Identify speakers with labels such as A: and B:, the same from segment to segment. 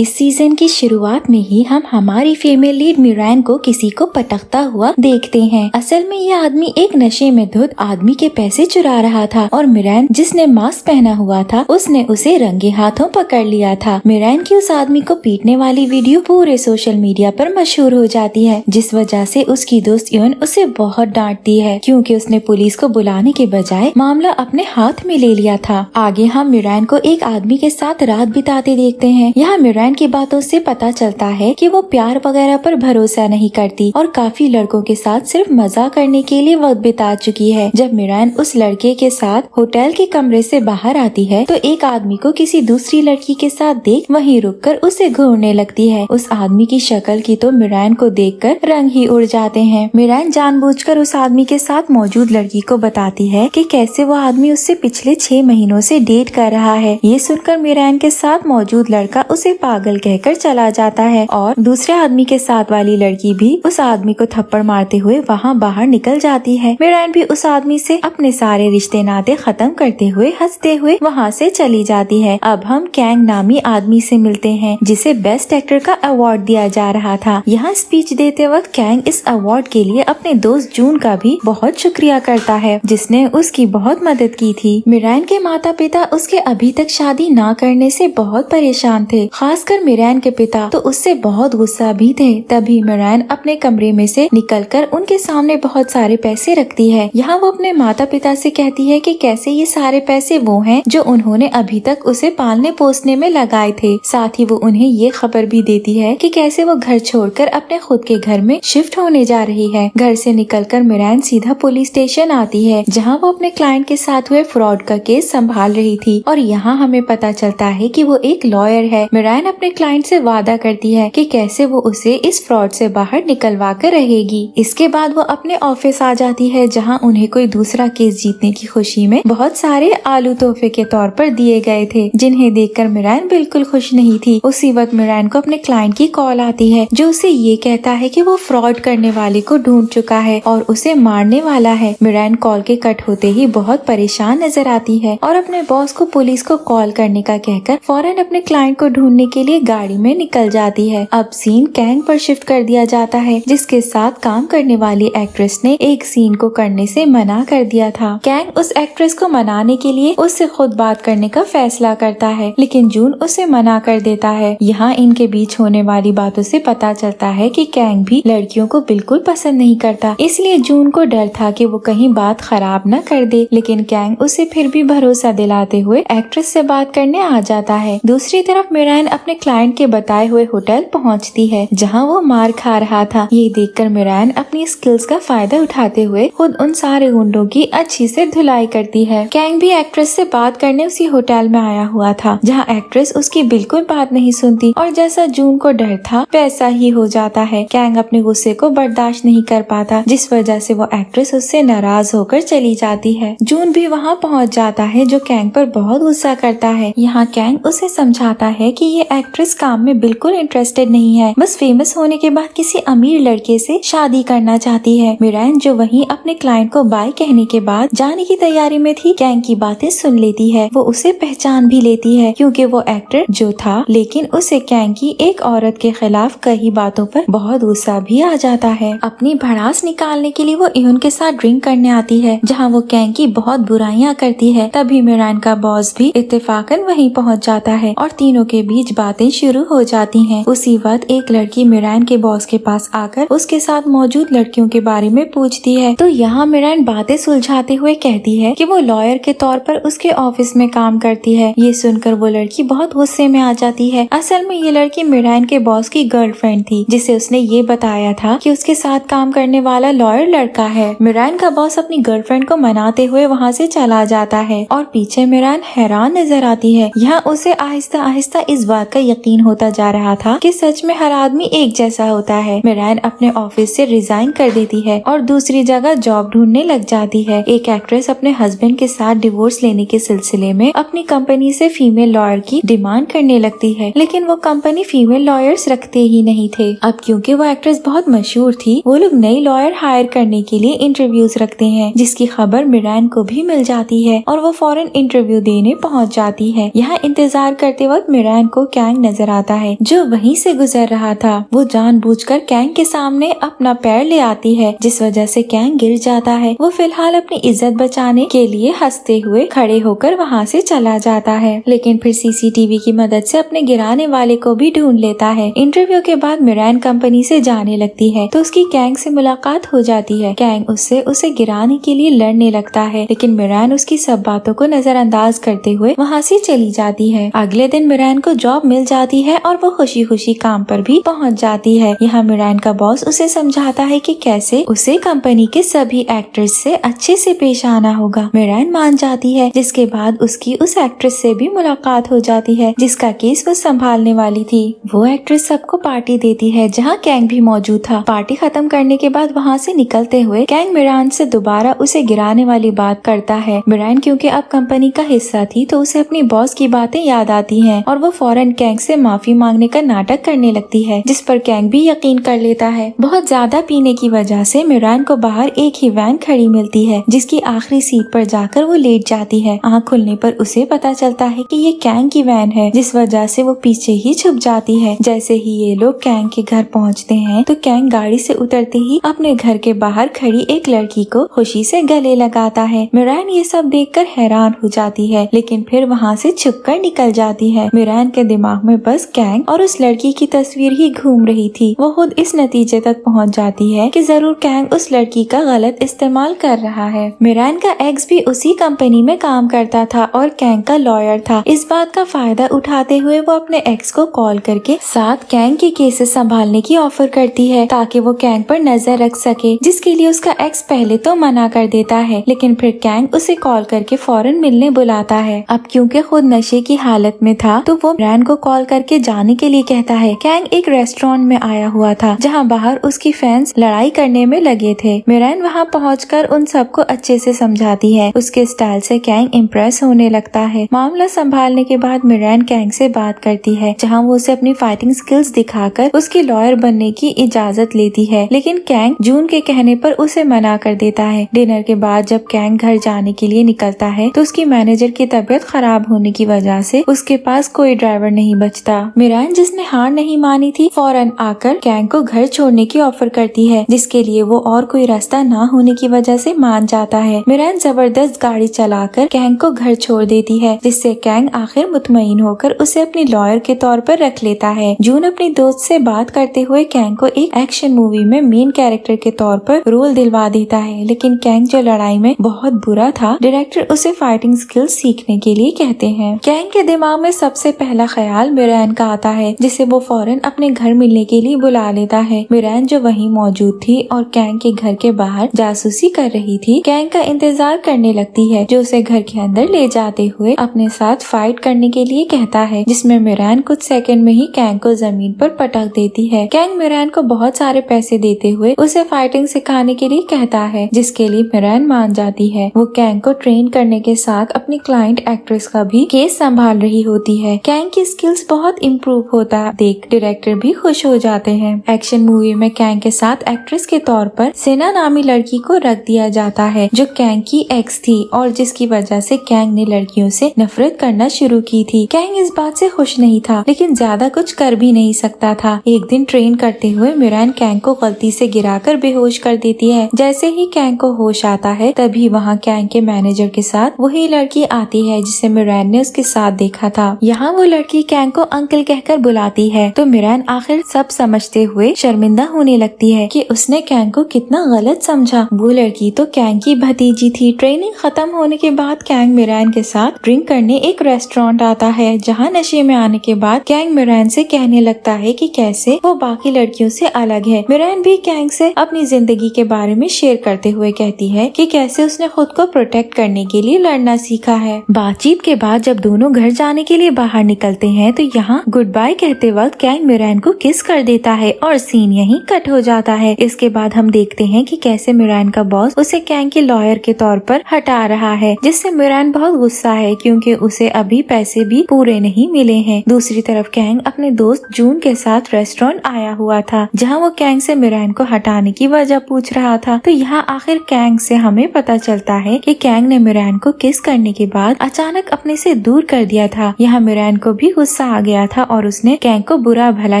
A: इस सीजन की शुरुआत में ही हम हमारी फीमेल लीड मिरान को किसी को पटकता हुआ देखते हैं। असल में यह आदमी एक नशे में धुत आदमी के पैसे चुरा रहा था और मिरान जिसने मास्क पहना हुआ था उसने उसे रंगे हाथों पकड़ लिया था। मिरान की उस आदमी को पीटने वाली वीडियो पूरे सोशल मीडिया पर मशहूर हो जाती है, जिस वजह से उसकी दोस्त यून उसे बहुत डांटती है क्योंकि उसने पुलिस को बुलाने के बजाय मामला अपने हाथ में ले लिया था। आगे हम मिरान को एक आदमी के साथ रात बिताते देखते हैं। यहाँ मिरान की बातों से पता चलता है कि वो प्यार वगैरह पर भरोसा नहीं करती और काफी लड़कों के साथ सिर्फ मजा करने के लिए वक्त बिता चुकी है। जब मिरान उस लड़के के साथ होटल के कमरे से बाहर आती है तो एक आदमी को किसी दूसरी लड़की के साथ देख वहीं रुककर उसे घूरने लगती है। उस आदमी की शक्ल की तो मिरान को देखकर रंग ही उड़ जाते हैं। मिरान जानबूझकर उस आदमी के साथ मौजूद लड़की को बताती है कि कैसे वो आदमी उससे पिछले 6 महीनों से डेट कर रहा है। ये सुनकर मिरान के साथ मौजूद लड़का उसे पागल कहकर चला जाता है और दूसरे आदमी के साथ वाली लड़की भी उस आदमी को थप्पड़ मारते हुए वहाँ बाहर निकल जाती है। मिरान भी उस आदमी से अपने सारे रिश्ते नाते खत्म करते हुए हंसते हुए वहाँ से चली जाती है। अब हम कैंग नामी आदमी से मिलते हैं जिसे बेस्ट एक्टर का अवार्ड दिया जा रहा था। यहाँ स्पीच देते वक्त कैंग इस अवार्ड के लिए अपने दोस्त जून का भी बहुत शुक्रिया करता है जिसने उसकी बहुत मदद की थी। मिरान के माता पिता उसके अभी तक शादी ना करने से बहुत परेशान थे, खासकर मिरान के पिता तो उससे बहुत गुस्सा भी थे। तभी मिरान अपने कमरे में से निकलकर उनके सामने बहुत सारे पैसे रखती है। यहाँ वो अपने माता पिता से कहती है कि कैसे ये सारे पैसे वो हैं जो उन्होंने अभी तक उसे पालने पोसने में लगाए थे। साथ ही वो उन्हें ये खबर भी देती है कि कैसे वो घर छोड़कर अपने खुद के घर में शिफ्ट होने जा रही है। घर से निकलकर मिरान सीधा पुलिस स्टेशन आती है जहाँ वो अपने क्लाइंट के साथ हुए फ्रॉड का केस संभाल रही थी और यहाँ हमें पता चलता है कि वो एक लॉयर है। मिरान अपने क्लाइंट से वादा करती है कि कैसे वो उसे इस फ्रॉड से बाहर निकलवा कर रहेगी। इसके बाद वो अपने ऑफिस आ जाती है जहाँ उन्हें कोई दूसरा केस जीतने की खुशी में बहुत सारे आलू तोहफे के तौर पर दिए गए थे, जिन्हें देखकर मिरान बिल्कुल खुश नहीं थी। उसी वक्त मिरान को अपने क्लाइंट की कॉल आती है जो उसे ये कहता है कि वो फ्रॉड करने वाले को ढूंढ चुका है और उसे मारने वाला है। मिरान कॉल के कट होते ही बहुत परेशान नजर आती है और अपने बॉस को पुलिस को कॉल करने का कहकर फौरन अपने क्लाइंट को ढूंढने के लिए गाड़ी में निकल जाती है। अब सीन कैंग पर शिफ्ट कर दिया जाता है जिसके साथ काम करने वाली एक्ट्रेस ने एक सीन को करने से मना कर दिया था। कैंग उस एक्ट्रेस को मनाने के लिए उससे खुद बात करने का फैसला करता है लेकिन जून उसे मना कर देता है। यहाँ इनके बीच होने वाली बातों से पता चलता है कि कैंग भी लड़कियों को बिल्कुल पसंद नहीं करता, इसलिए जून को डर था कि वो कहीं बात खराब न कर दे, लेकिन कैंग उसे फिर भी भरोसा दिलाते हुए एक्ट्रेस से बात करने आ जाता है। दूसरी तरफ मिरान अपने क्लाइंट के बताए हुए होटल पहुँचती है जहाँ वो मार खा रहा था। ये देखकर मिरान अपनी स्किल्स का फायदा उठाते हुए खुद उन सारे गुंडों की अच्छी से धुलाई करती है। कैंग भी एक्ट्रेस से बात करने उसी होटल में आया हुआ था जहाँ एक्ट्रेस उसकी बिल्कुल बात नहीं सुनती और जैसा जून को डर था वैसा ही हो जाता है। कैंग अपने गुस्से को बर्दाश्त नहीं कर पाता जिस वजह से वो एक्ट्रेस उससे नाराज होकर चली जाती है। जून भी वहाँ पहुँच जाता है जो कैंग पर बहुत गुस्सा करता है। यहाँ कैंग उसे समझाता है कि ये एक्ट्रेस काम में बिल्कुल इंटरेस्टेड नहीं है, बस फेमस होने के बाद किसी अमीर लड़के से शादी करना चाहती है। मिरान जो वहीं अपने क्लाइंट को बाय कहने के बाद जाने की तैयारी में थी, कैंग की बातें सुन लेती है। वो उसे पहचान भी लेती है क्योंकि वो एक्टर जो था, लेकिन उसे कैंग की एक औरत के खिलाफ कई बातों पर बहुत गुस्सा भी आ जाता है। अपनी भड़ास निकालने के लिए वो यून के साथ ड्रिंक करने आती है जहाँ वो कैंग की बहुत बुराइयां करती है। तभी मिरान का बॉस भी इत्तेफाकन वहीं पहुँच जाता है और तीनों के बीच बातें शुरू हो जाती हैं। उसी वक्त एक लड़की मिरान के बॉस के पास आकर उसके साथ मौजूद लड़कियों के बारे में पूछती है तो यहाँ मिरान बातें सुलझाते हुए कहती है कि वो लॉयर के तौर पर उसके ऑफिस में काम करती है। ये सुनकर वो लड़की बहुत गुस्से में आ जाती है। असल में ये लड़की मिरान के बॉस की गर्लफ्रेंड थी जिसे उसने ये बताया था कि उसके साथ काम करने वाला लॉयर लड़का है। मिरान का बॉस अपनी गर्लफ्रेंड को मनाते हुए वहाँ से चला जाता है और पीछे मिरान हैरान नजर आती है। यहाँ उसे आहिस्ता आहिस्ता इस बात का यकीन होता जा रहा था कि सच में हर आदमी एक जैसा होता है। मिरान अपने ऑफिस से रिजाइन कर देती है और दूसरी जगह जॉब ढूंढने लग जाती है। एक एक्ट्रेस अपने हस्बैंड के साथ डिवोर्स लेने के सिलसिले में अपनी कंपनी से फीमेल लॉयर की डिमांड करने लगती है, लेकिन वो कंपनी फीमेल लॉयर्स रखते ही नहीं थे। अब क्योंकि वो एक्ट्रेस बहुत मशहूर थी, वो लोग नई लॉयर हायर करने के लिए इंटरव्यूज रखते हैं जिसकी खबर मिरान को भी मिल जाती है और वो फौरन इंटरव्यू देने पहुंच जाती है। यहाँ इंतजार करते वक्त मिरान को कैंग कैंग नजर आता है जो वहीं से गुजर रहा था। वो जानबूझकर कैंग के सामने अपना पैर ले आती है जिस वजह से कैंग गिर जाता है। वो फिलहाल अपनी इज्जत बचाने के लिए हंसते हुए खड़े होकर वहाँ से चला जाता है, लेकिन फिर सीसीटीवी की मदद से अपने गिराने वाले को भी ढूंढ लेता है। इंटरव्यू के बाद मिरान कंपनी से जाने लगती है तो उसकी कैंग से मुलाकात हो जाती है। कैंग उससे उसे गिराने के लिए लड़ने लगता है, लेकिन मिरान उसकी सब बातों को नजरअंदाज करते हुए वहाँ से चली जाती है। अगले दिन मिरान को जॉब मिल जाती है और वो खुशी खुशी काम पर भी पहुँच जाती है। यहाँ मिरान का बॉस उसे समझाता है कि कैसे उसे कंपनी के सभी एक्टर्स से अच्छे से पेश आना होगा। मिरान मान जाती है, जिसके बाद उसकी उस एक्ट्रेस से भी मुलाकात हो जाती है जिसका केस वो संभालने वाली थी। वो एक्ट्रेस सबको पार्टी देती है जहाँ कैंग भी मौजूद था। पार्टी खत्म करने के बाद वहाँ से निकलते हुए कैंग मिरान से दोबारा उसे गिराने वाली बात करता है। मिरान क्योंकि अब कंपनी का हिस्सा थी तो उसे अपनी बॉस की बातें याद आती हैं और वो फौरन कैंग से माफी मांगने का नाटक करने लगती है, जिस पर कैंग भी यकीन कर लेता है। बहुत ज्यादा पीने की वजह से मिरान को बाहर एक ही वैन खड़ी मिलती है जिसकी आखिरी सीट पर जाकर वो लेट जाती है। आँख खुलने पर उसे पता चलता है कि ये कैंग की वैन है, जिस वजह से वो पीछे ही छुप जाती है। जैसे ही ये लोग कैंग के घर पहुँचते हैं तो कैंग गाड़ी से उतरते ही अपने घर के बाहर खड़ी एक लड़की को खुशी से गले लगाता है। मिरान ये सब देखकर हैरान हो जाती है, लेकिन फिर वहाँ से छुपकर निकल जाती है। मिरान के दिमाग में बस कैंग और उस लड़की की तस्वीर ही घूम रही थी। वो खुद इस नतीजे तक पहुँच जाती है कि जरूर कैंग उस लड़की का गलत इस्तेमाल कर रहा है। मिरान का एक्स भी उसी कंपनी में काम करता था और कैंग का लॉयर था। इस बात का फायदा उठाते हुए वो अपने एक्स को कॉल करके साथ कैंग के केसेस संभालने की ऑफर करती है ताकि वो कैंग पर नजर रख सके, जिसके लिए उसका एक्स पहले तो मना कर देता है, लेकिन फिर कैंग उसे कॉल करके फौरन मिलने बुलाता है। अब क्योंकि खुद नशे की हालत में था तो वो मिरान को कॉल करके जाने के लिए कहता है। कैंग एक रेस्टोरेंट में आया हुआ था जहाँ बाहर उसकी फैंस लड़ाई करने में लगे थे। मिरान वहाँ पहुँचकर उन सबको अच्छे से समझाती है। उसके स्टाइल से कैंग इम्प्रेस होने लगता है। मामला संभालने के बाद मिरान कैंग से बात करती है जहाँ वो उसे अपनी फाइटिंग स्किल्स दिखाकर उसकी लॉयर बनने की इजाजत लेती है, लेकिन कैंग जून के कहने पर उसे मना कर देता है। डिनर के बाद जब कैंग घर जाने के लिए निकलता है तो उसकी मैनेजर की तबीयत खराब होने की वजह से उसके पास कोई ड्राइवर नहीं बचता। मिरान जिसने हार नहीं मानी थी फौरन आकर कैंग को घर छोड़ने की ऑफर करती है, जिसके लिए वो और कोई रास्ता ना होने की वजह से मान जाता है। मिरान जबरदस्त गाड़ी चलाकर कैंग को घर छोड़ देती है, जिससे कैंग आखिर मुतमईन होकर उसे अपनी लॉयर के तौर पर रख लेता है। जून अपनी दोस्त से बात करते हुए कैंग को एक एक्शन मूवी में मेन कैरेक्टर के तौर पर रोल दिलवा देता है, लेकिन कैंग जो लड़ाई में बहुत बुरा था, डायरेक्टर उसे फाइटिंग स्किल्स सीखने के लिए कहते हैं। कैंग के दिमाग में सबसे पहला ख्याल मिरान का आता है, जिसे वो फौरन अपने घर मिलने के लिए बुला लेता है। मिरान जो वहीं मौजूद थी और कैंग के घर के बाहर जासूसी कर रही थी, कैंग का इंतजार करने लगती है, जो उसे घर के अंदर ले जाते हुए अपने साथ फाइट करने के लिए कहता है, जिसमें मिरान कुछ सेकंड में ही कैंग को जमीन पर पटक देती है। कैंग मिरान को बहुत सारे पैसे देते हुए उसे फाइटिंग सिखाने के लिए कहता है, जिसके लिए मिरान मान जाती है। वो कैंग को ट्रेन करने के साथ अपनी क्लाइंट एक्ट्रेस का भी केस संभाल रही होती है। कैंग की स्किल्स बहुत इम्प्रूव होता देख डायरेक्टर भी खुश हो जाते हैं। एक्शन मूवी में कैंग के साथ एक्ट्रेस के तौर पर सेना नामी लड़की को रख दिया जाता है, जो कैंग की एक्स थी और जिसकी वजह से कैंग ने लड़कियों से नफरत करना शुरू की थी। कैंग इस बात से खुश नहीं था, लेकिन ज्यादा कुछ कर भी नहीं सकता था। एक दिन ट्रेन करते हुए मिरान कैंग को गलती से गिराकर बेहोश कर देती है। जैसे ही कैंग को होश आता है तभी वहाँ कैंग के मैनेजर के साथ वही लड़की आती है जिसे मिरान ने उसके साथ देखा था। यहाँ वो लड़की कैंग को अंकल कहकर बुलाती है तो मिरान आखिर सब समझते हुए शर्मिंदा होने लगती है कि उसने कैंग को कितना गलत समझा। वो लड़की तो कैंग की भतीजी थी। ट्रेनिंग खत्म होने के बाद कैंग मिरान के साथ ड्रिंक करने एक रेस्टोरेंट आता है, जहाँ नशे में आने के बाद कैंग मिरान से कहने लगता है कि कैसे वो बाकी लड़कियों से अलग है। मिरान भी कैंग से अपनी जिंदगी के बारे में शेयर करते हुए कहती है कि कैसे उसने खुद को प्रोटेक्ट करने के लिए लड़ना सीखा है। बातचीत के बाद जब दोनों घर जाने के लिए बाहर निकलते हैं तो यहाँ गुड बाय कहते वक्त कैंग मिरान को किस कर देता है और सीन यहीं कट हो जाता है। इसके बाद हम देखते हैं कि कैसे मिरान का बॉस उसे कैंग के लॉयर के तौर पर हटा रहा है, जिससे मिरान बहुत गुस्सा है क्योंकि उसे अभी पैसे भी पूरे नहीं मिले हैं। दूसरी तरफ कैंग अपने दोस्त जून के साथ रेस्टोरेंट आया हुआ था, जहाँ वो कैंग से मिरान को हटाने की वजह पूछ रहा था। तो यहाँ आखिर कैंग से हमें पता चलता है कि कैंग ने मिरान को किस करने के बाद अचानक अपने से दूर कर दिया था। यहाँ मिरान को भी गुस्सा आ गया था और उसने कैंग को बुरा भला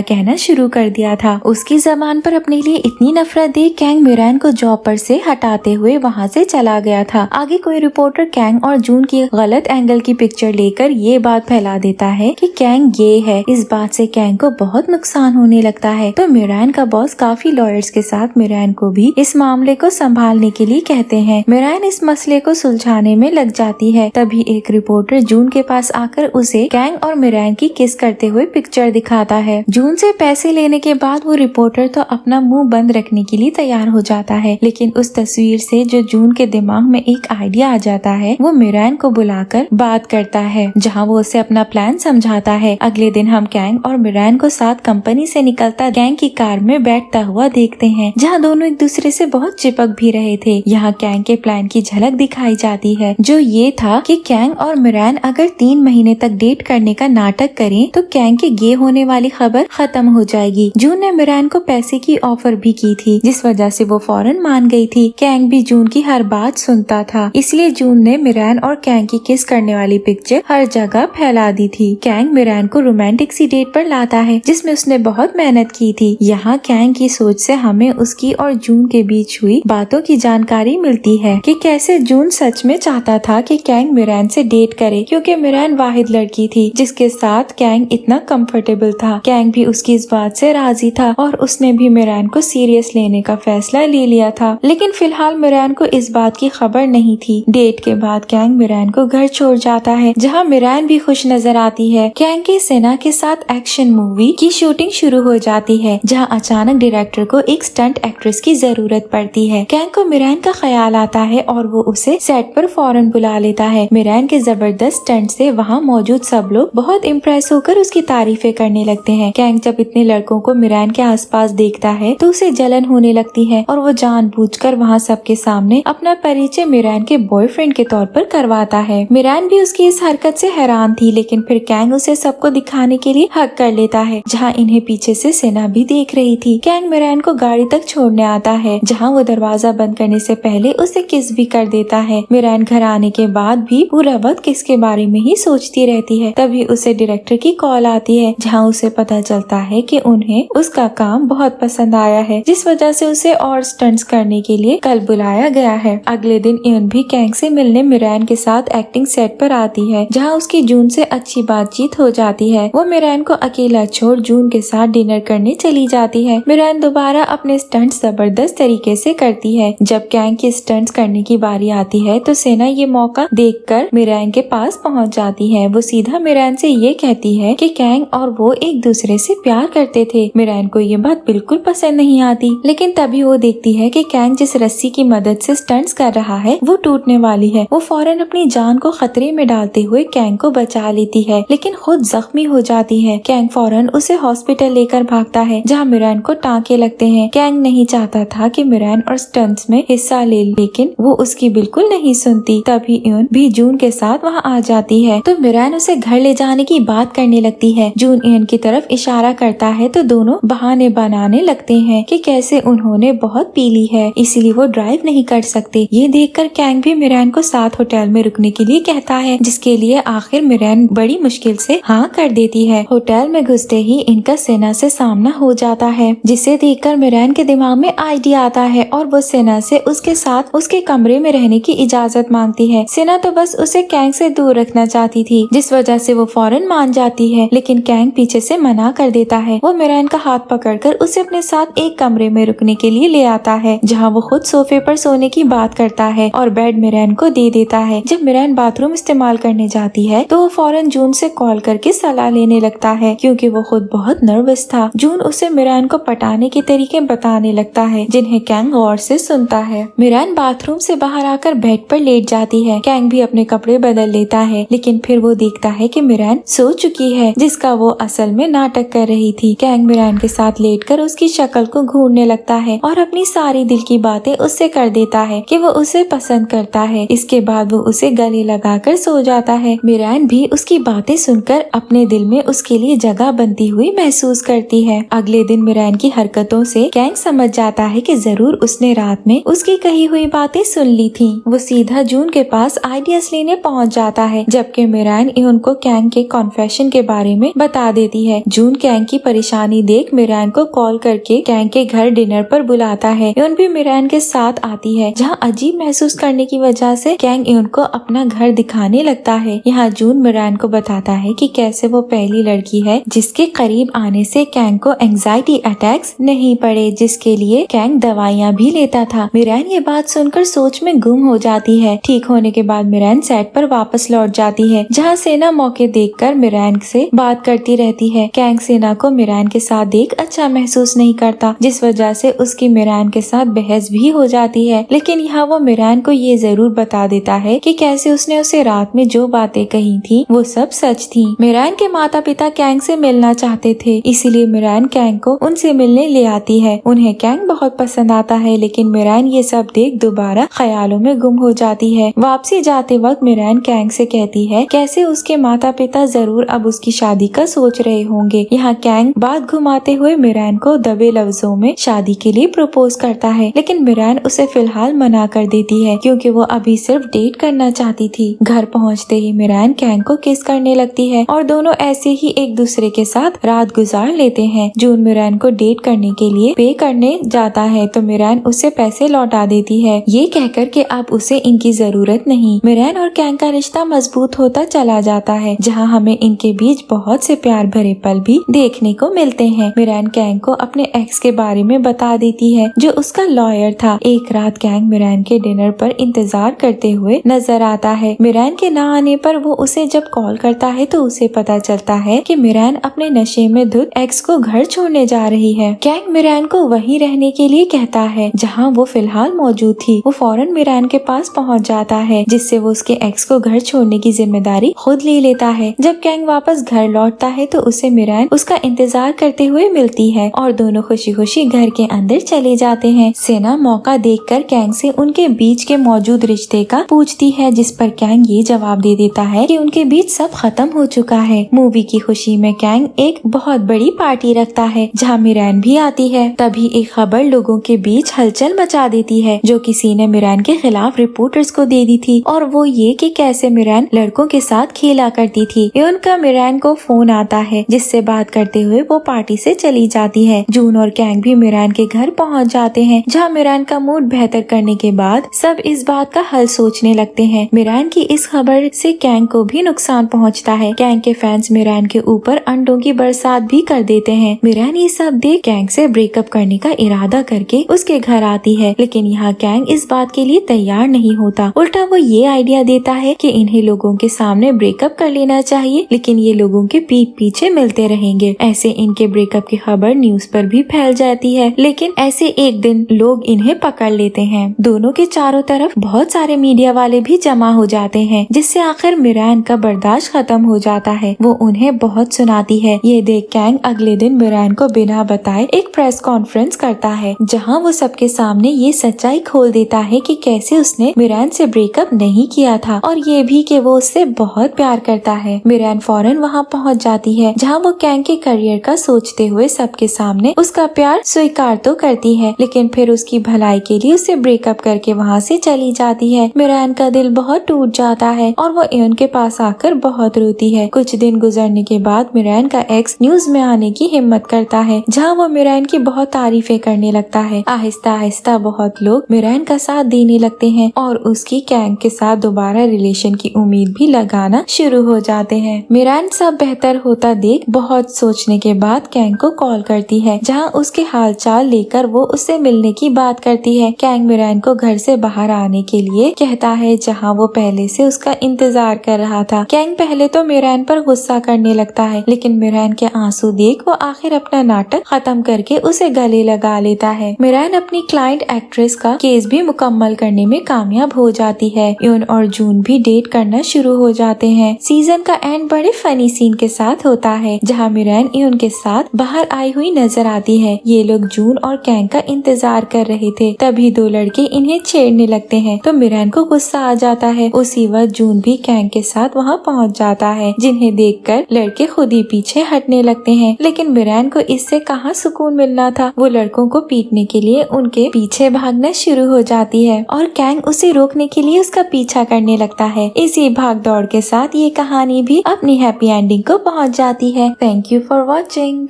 A: कहना शुरू कर दिया था। उसकी जबान पर अपने लिए इतनी नफरत देख कैंग मिरान को जॉब पर से हटाते हुए वहाँ से चला गया था। आगे कोई रिपोर्टर कैंग और जून की गलत एंगल की पिक्चर लेकर ये बात फैला देता है कि कैंग गे है। इस बात से कैंग को बहुत नुकसान होने लगता है। तो मिरान का बॉस काफी लॉयर्स के साथ मिरान को भी इस मामले को संभालने के लिए कहते हैं। मिरान इस मसले को सुलझाने में लग जाती है। तभी एक रिपोर्टर जून के पास आकर उसे कैंग और मिरान की किस करते हुए पिक्चर दिखाता है। जून से पैसे लेने के बाद वो रिपोर्टर तो अपना मुंह बंद रखने के लिए तैयार हो जाता है, लेकिन उस तस्वीर से जो जून के दिमाग में एक आइडिया आ जाता है, वो मिरान को बुलाकर बात करता है, जहाँ वो उसे अपना प्लान समझाता है। अगले दिन हम कैंग और मिरान को साथ कंपनी से निकलता कैंग की कार में बैठता हुआ देखते हैं, जहाँ दोनों एक दूसरे से बहुत चिपक भी रहे थे। यहाँ कैंग के प्लान की झलक दिखाई जाती है, जो ये था कि कैंग और मिरान अगर 3 महीने तक डेट करने का नाटक करें तो कैंग के गे होने वाली खबर खत्म हो जाएगी। जून ने मिरान को पैसे की ऑफर भी की थी, जिस वजह से वो फौरन मान गई थी। कैंग भी जून की हर बात सुनता था, इसलिए जून ने मिरान और कैंग की किस करने वाली पिक्चर हर जगह फैला दी थी। कैंग मिरान को रोमांटिक सी डेट पर लाता है, जिसमें उसने बहुत मेहनत की थी। यहाँ कैंग की सोच से हमें उसकी और जून के बीच हुई बातों की जानकारी मिलती है कि कैसे जून सच में चाहता था कि कैंग मिरान से डेट करे, क्योंकि मिरान वाहिद लड़की थी जिसके साथ कैंग इतना कंफर्टेबल था। कैंग भी उसकी इस बात से राजी था और उसने भी मिरान को सीरियस लेने का फैसला ले लिया था। लेकिन फिलहाल मिरान को इस बात की खबर नहीं थी। डेट के बाद कैंग मिरान को घर छोड़ जाता है, जहाँ मिरान भी खुश नजर आती है। कैंग की सेना के साथ एक्शन मूवी की शूटिंग शुरू हो जाती है, जहाँ अचानक डायरेक्टर को एक स्टंट एक्ट्रेस की जरूरत पड़ती है। कैंग को मिरान का ख्याल आता है और वो उसे सेट पर फौरन बुला लेता है। मिरान के जबरदस्त स्टंट से वहाँ मौजूद सब लोग बहुत इम्प्रेस होकर उसकी तारीफें करने लगते हैं। कैंग जब इतने लड़कों को मिरान के आसपास देखता है तो उसे जलन होने लगती है और वो जानबूझकर वहाँ सबके सामने अपना परिचय मिरान के बॉयफ्रेंड के तौर पर करवाता है। मिरान भी उसकी इस हरकत से हैरान थी, लेकिन फिर कैंग उसे सबको दिखाने के लिए हक कर लेता है, जहाँ इन्हें पीछे से सेना भी देख रही थी। कैंग मिरान को गाड़ी तक छोड़ने आता है, जहाँ वो दरवाजा बंद करने से पहले उसे किस भी कर देता है। मिरान घर आने के बाद भी पूरा वक्त किस के बारे में ही सोचती रहती है। तभी उसे डायरेक्टर की कॉल आती है, जहाँ उसे पता चलता है कि उन्हें उसका काम बहुत पसंद आया है, जिस वजह से उसे और स्टंट्स करने के लिए कल बुलाया गया है। अगले दिन इवन भी कैंग से मिलने मिरान के साथ एक्टिंग सेट पर आती है, जहाँ उसकी जून से अच्छी बातचीत हो जाती है। वो मिरान को अकेला छोड़ जून के साथ डिनर करने चली जाती है। मिरान दोबारा अपने स्टंट्स जबरदस्त तरीके से करती है। जब कैंग की स्टंट्स करने की बारी आती है तो सेना ये मौका देखकर मिरान के पास पहुंच जाती है। वो सीधा मिरान से ये कहती है कि कैंग और वो एक दूसरे से प्यार करते थे। मिरान को ये बात बिल्कुल पसंद नहीं आती, लेकिन तभी वो देखती है कि कैंग जिस रस्सी की मदद से स्टंट्स कर रहा है वो टूटने वाली है। वो फौरन अपनी जान को खतरे में डालते हुए कैंग को बचा लेती है, लेकिन खुद जख्मी हो जाती है। कैंग फौरन उसे हॉस्पिटल लेकर भागता है, जहाँ मिरान को टाँके लगते हैं। कैंग नहीं चाहता था कि मिरान और स्टंट्स में हिस्सा ले, लेकिन वो उसकी बिल्कुल नहीं सुनती। तभी इवन भी जून के साथ वहाँ आ जाती है, तो मिरान उसे घर ले जाने की बात करने लगती है। जून इवन की तरफ इशारा करता है तो दोनों बहाने बनाने लगते हैं कि कैसे उन्होंने बहुत पी ली है, इसलिए वो ड्राइव नहीं कर सकते। ये देखकर कैंग भी मिरान को साथ होटल में रुकने के लिए कहता है, जिसके लिए आखिर मिरान बड़ी मुश्किल से हाँ कर देती है। होटल में घुसते ही इनका सेना से सामना हो जाता है, जिसे देखकर मिरान के दिमाग में आइडिया आता है और वो सेना से उसके साथ उसके कमरे में रहने की इजाजत मांगती है। सेना तो बस उसे कैंग से दूर रखना चाहती थी, जिस वजह से वो फौरन मान जाती है, लेकिन कैंग पीछे से मना कर देता है। वो मिरान का हाथ पकड़कर उसे अपने साथ एक कमरे में रुकने के लिए ले आता है, जहाँ वो खुद सोफे पर सोने की बात करता है और बेड मिरान को दे देता है। जब मिरान बाथरूम इस्तेमाल करने जाती है तो वो फौरन जून से कॉल करके सलाह लेने लगता है, क्योंकि वो खुद बहुत नर्वस था। जून उसे मिरान को पटाने के तरीके बताने लगता है, जिन्हें कैंग गौर से सुनता है। मिरान बाथरूम से बाहर आकर बेड पर लेट जाती है। कैंग भी अपने कपड़े बदल लेता है, लेकिन फिर वो देखता है कि मिरान सो चुकी है, जिसका वो असल में नाटक कर रही थी। कैंग मिरान के साथ लेटकर उसकी शक्ल को घूरने लगता है और अपनी सारी दिल की बातें उससे कर देता है कि वो उसे पसंद करता है। इसके बाद वो उसे गले लगाकर सो जाता है। मिरान भी उसकी बातें सुनकर अपने दिल में उसके लिए जगह बनती हुई महसूस करती है। अगले दिन मिरान की हरकतों से कैंग समझ जाता है कि जरूर उसने रात में उसकी कही हुई बातें सुन ली थी। वो सीधा जून के पास आइडियाज लेने पहुंच जाता है, जबकि मिरान उनको कैंग के कॉन्फेशन प्रोफेशन के बारे में बता देती है। जून कैंग की परेशानी देख मिरान को कॉल करके कैंग के घर डिनर पर बुलाता है। यून भी मिरान के साथ आती है, जहाँ अजीब महसूस करने की वजह से कैंग यून को अपना घर दिखाने लगता है। यहाँ जून मिरान को बताता है कि कैसे वो पहली लड़की है जिसके करीब आने से कैंग को एंजाइटी अटैक्स नहीं पड़े, जिसके लिए कैंग दवाइयाँ भी लेता था। मिरान ये बात सुनकर सोच में गुम हो जाती है। ठीक होने के बाद मिरान सेट पर वापस लौट जाती है, जहाँ सेना मौके देखकर मिरान से बात करती रहती है। कैंग सेना को मिरान के साथ देख अच्छा महसूस नहीं करता, जिस वजह से उसकी मिरान के साथ बहस भी हो जाती है। लेकिन यहाँ वो मिरान को ये जरूर बता देता है कि कैसे उसने उसे रात में जो बातें कही थी वो सब सच थी। मिरान के माता पिता कैंग से मिलना चाहते थे, इसीलिए मिरान कैंग को उनसे मिलने ले आती है। उन्हें कैंग बहुत पसंद आता है, लेकिन मिरान ये सब देख दोबारा ख्यालों में गुम हो जाती है। वापसी जाते वक्त मिरान कैंग से कहती है कैसे उसके माता पिता जरूर अब उसकी शादी का सोच रहे होंगे। यहाँ कैंग बात घुमाते हुए मिरान को दबे लफ्जों में शादी के लिए प्रपोज करता है, लेकिन मिरान उसे फिलहाल मना कर देती है क्योंकि वो अभी सिर्फ डेट करना चाहती थी। घर पहुँचते ही मिरान कैंग को किस करने लगती है और दोनों ऐसे ही एक दूसरे के साथ रात गुजार लेते हैं। जून मिरान को डेट करने के लिए पे करने जाता है तो मिरान उसे पैसे लौटा देती है, ये कहकर कि अब उसे इनकी जरूरत नहीं। मिरान और कैंग का रिश्ता मजबूत होता चला जाता है, जहाँ हमें इनके बीच बहुत से प्यार भरे पल भी देखने को मिलते हैं। मिरान कैंग को अपने एक्स के बारे में बता देती है जो उसका लॉयर था। एक रात कैंग मिरान के डिनर पर इंतजार करते हुए नजर आता है। मिरान के ना आने पर वो उसे जब कॉल करता है तो उसे पता चलता है कि मिरान अपने नशे में धुत एक्स को घर छोड़ने जा रही है। कैंग मिरान को वहीं रहने के लिए कहता है जहाँ वो फिलहाल मौजूद थी। वो फौरन मिरान के पास पहुँच जाता है, जिससे वो उसके एक्स को घर छोड़ने की जिम्मेदारी खुद ले लेता है। जब कैंग वापस घर लौटता है तो उसे मिरान उसका इंतजार करते हुए मिलती है और दोनों खुशी खुशी घर के अंदर चले जाते हैं। सेना मौका देखकर कैंग से उनके बीच के मौजूद रिश्ते का पूछती है, जिस पर कैंग ये जवाब दे देता है कि उनके बीच सब खत्म हो चुका है। मूवी की खुशी में कैंग एक बहुत बड़ी पार्टी रखता है, जहाँ मिरान भी आती है। तभी एक खबर लोगों के बीच हलचल मचा देती है, जो किसी ने मिरान के खिलाफ रिपोर्टर्स को दे दी थी, और वो ये कि कैसे मिरान लड़कों के साथ खेला करती थी। उनका मिरान को फोन आता है, जिससे बात करते हुए वो पार्टी से चली जाती है। जून और कैंग भी मिरान के घर पहुंच जाते हैं, जहां मिरान का मूड बेहतर करने के बाद सब इस बात का हल सोचने लगते हैं। मिरान की इस खबर से कैंग को भी नुकसान पहुंचता है। कैंग के फैंस मिरान के ऊपर अंडों की बरसात भी कर देते हैं। मिरान ये सब देख कैंग से ब्रेकअप करने का इरादा करके उसके घर आती है, लेकिन यहाँ कैंग इस बात के लिए तैयार नहीं होता। उल्टा वो ये आइडिया देता है कि इन्हें लोगों के सामने ब्रेकअप कर लेना चाहिए, लेकिन ये लोगों के पीठ पीछे मिलते रहेंगे। ऐसे इनके ब्रेकअप की खबर न्यूज पर भी फैल जाती है, लेकिन ऐसे एक दिन लोग इन्हें पकड़ लेते हैं। दोनों के चारों तरफ बहुत सारे मीडिया वाले भी जमा हो जाते हैं, जिससे आखिर मिरान का बर्दाश्त खत्म हो जाता है। वो उन्हें बहुत सुनाती है। ये देख कैंग अगले दिन मिरान को बिना बताए एक प्रेस कॉन्फ्रेंस करता है, जहां वो सबके सामने ये सच्चाई खोल देता है कि कैसे उसने मिरान से ब्रेकअप नहीं किया था, और ये भी कि वो उससे बहुत प्यार करता है। मिरान फौरन वहां पहुंच जाती है, जहां वो कैंग के करियर का सोचते हुए सबके सामने उसका प्यार स्वीकार तो करती है, लेकिन फिर उसकी भलाई के लिए उसे ब्रेकअप करके वहां से चली जाती है। मिरान का दिल बहुत टूट जाता है और वो यून के पास आकर बहुत रोती है। कुछ दिन गुजरने के बाद मिरान का एक्स न्यूज में आने की हिम्मत करता है, जहाँ वो मिरान की बहुत तारीफें करने लगता है। आहिस्ता आहिस्ता बहुत लोग मिरान का साथ देने लगते हैं और उसकी कैंग के साथ दोबारा रिलेशन की उम्मीद भी लगाना शुरू हो जाते हैं। मिरान सब बेहतर होता देख बहुत सोचने के बाद कैंग को कॉल करती है, जहाँ उसके हालचाल लेकर वो उससे मिलने की बात करती है। कैंग मिरान को घर से बाहर आने के लिए कहता है, जहाँ वो पहले से उसका इंतजार कर रहा था। कैंग पहले तो मिरान पर गुस्सा करने लगता है, लेकिन मिरान के आंसू देख वो आखिर अपना नाटक खत्म करके उसे गले लगा लेता है। मिरान अपनी क्लाइंट एक्ट्रेस का केस भी मुकम्मल करने में कामयाब हो जाती है। यून और जून भी डेट करना शुरू हो जाते हैं। सीजन का एंड बड़े फनी सीन के साथ होता है, जहाँ मिरान यून के साथ बाहर आई हुई नजर आती है। ये लोग जून और कैंग का इंतजार कर रहे थे, तभी दो लड़के इन्हें छेड़ने लगते हैं, तो मिरान को गुस्सा आ जाता है। उसी वक्त जून भी कैंग के साथ वहाँ पहुँच जाता है, जिन्हें देखकर लड़के खुद ही पीछे हटने लगते हैं। लेकिन मिरान को इससे कहाँ सुकून मिलना था। वो लड़कों को पीटने के लिए उनके पीछे भागना शुरू हो जाती है और कैंग उसे रोकने के लिए उसका पीछा करने लगता है। इसी भाग दौड़ के साथ ये कहानी भी अपनी अपनी हैप्पी एंडिंग को पहुंच जाती है। Thank you for watching.